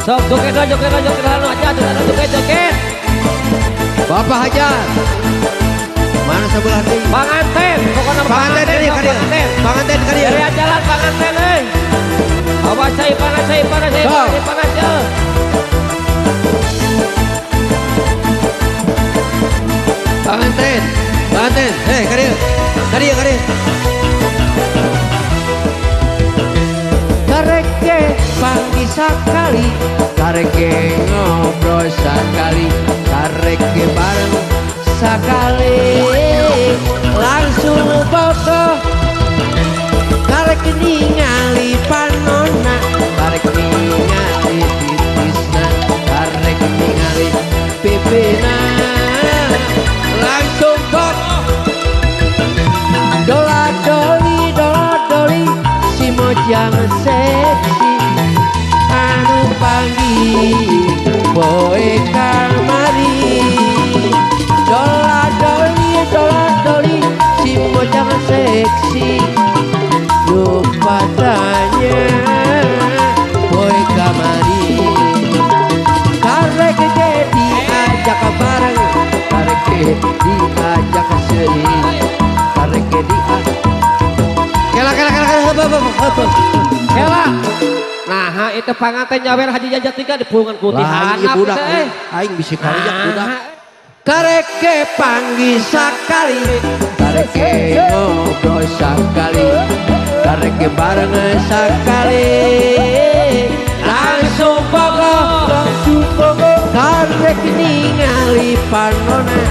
Sok joget aja joget. Bapak Hajar. Mana sebelah ini? Panganten, pokoknya Panganten ini kadieu. Panganten kadieu. Dari jalan panganten euy. Awas saya panas. Panganten. Kadieu. Kareke panggi sakali, kareke ngobrol sakali, kareke bareng sakali, langsung bobo. Kareke ningali panona, kareke ningali titisna, kareke ningali pipina, langsung bobo. Dola doli, si mojang seksi, anu panggil boe kamari. Dola doli, si mojang seksi, lupa tanya boe kamari. Karek diajak bareng, karek diajak seri, karek Kela. Nah, itu panganten nyawer haji jajak tiga di pulungan putih. Lain ieu budak aing bisi karijak budak. Kareke panggil sakali, kareke ngobrol sakali, kareke bareng sakali, langsung bogo. Kareke ningali panona,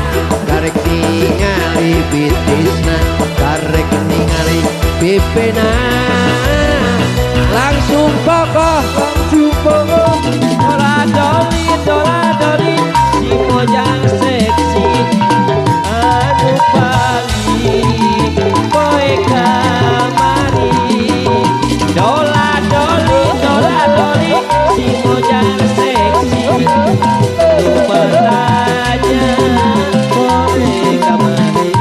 kareke ningali bitisna, kareke ningali pipina, langsung bogo. Dola doli, si mojang seksi, anu panggil boe kamari. Dola doli, si mojang seksi, lupa tanya boe kamari.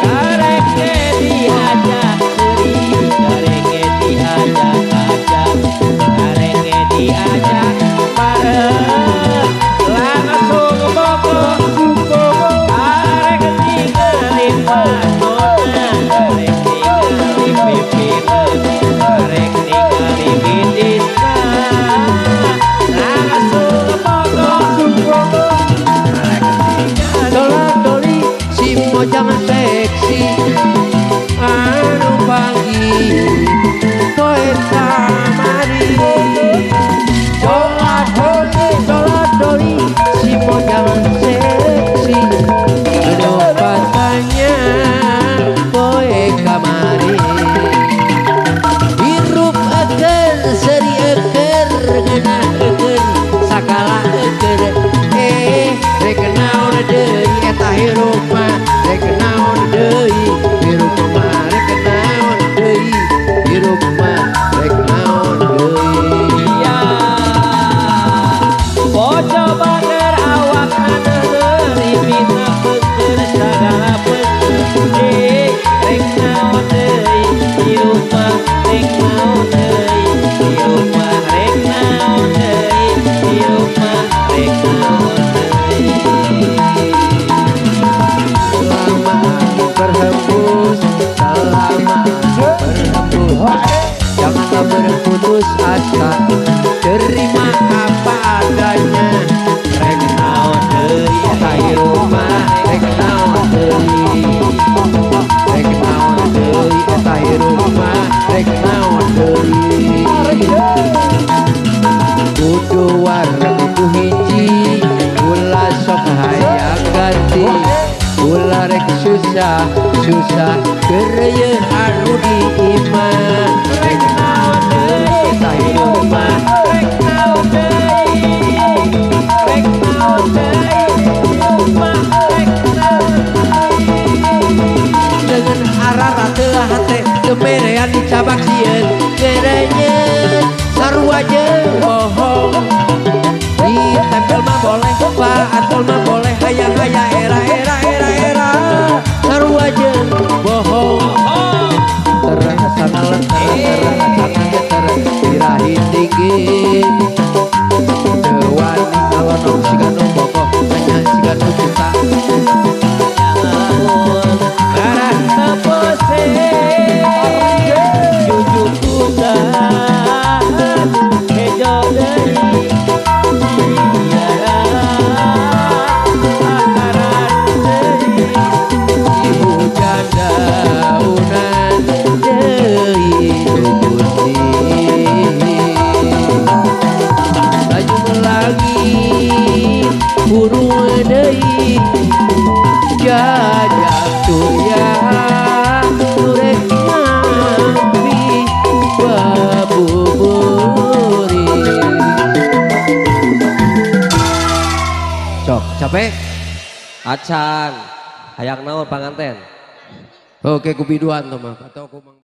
Kareke diajak seri, kareke diajak ajak, kareke diajak bareng, langsung bogo. Kareke ningali panona, kareke ningali pipina, kareke ningali bitisna, langsung bogo. Dola doli, si mojang seksi, anu panggil boe kamari. Dola doli, si mojang seksi, lupa tanya boe kamari. Hirup eker, seri eker, ngeunah eker, sakala eker. Rek naon deui eta hirup mah, rek naon deui hirup mah, rek naon deui hirup mah, rek naon deui. Iya, bojo bager awak haneuri, pina peukeun sagala peukeun. Rek naon deui hirup mah, rek naon deui hirup mah, rek naon deui hirup mah, rek naon deui. Selama berhembus, janganlah berputus asa, terima apa adanya. Rek naon deui eta hirup mah, rek naon deui, rek naon deui eta hirup mah, rek naon deui. Kudu warna kudu hiji, ulah sok hayang ganti. Ulah rek susah kereuyeun anu diiman. Rek naon deui eta hirup mah, Rek naon deui, rek naon deui hirup mah, rek naon deui. dengan arara teulah hate kemerean dicabak sieun, ngerenyeun sarua jeung bohong. Ditempel mah boleh, paantol mah boleh, hayang-hayang era sarua jeung bohong. Terang sana lenter, terang sana geter, birahi tinggi. sok siga nu bogoh hanya siga nu cinta. Lamun barang tepose jujuk kutan hejo deui akaran deui di hujan daunan deui tubuti laju melangi burung deui jajak surya nurek ngampi babuburi. Sok capek. acan hayang naon panganten Oke kubiduan tuh mah atau ku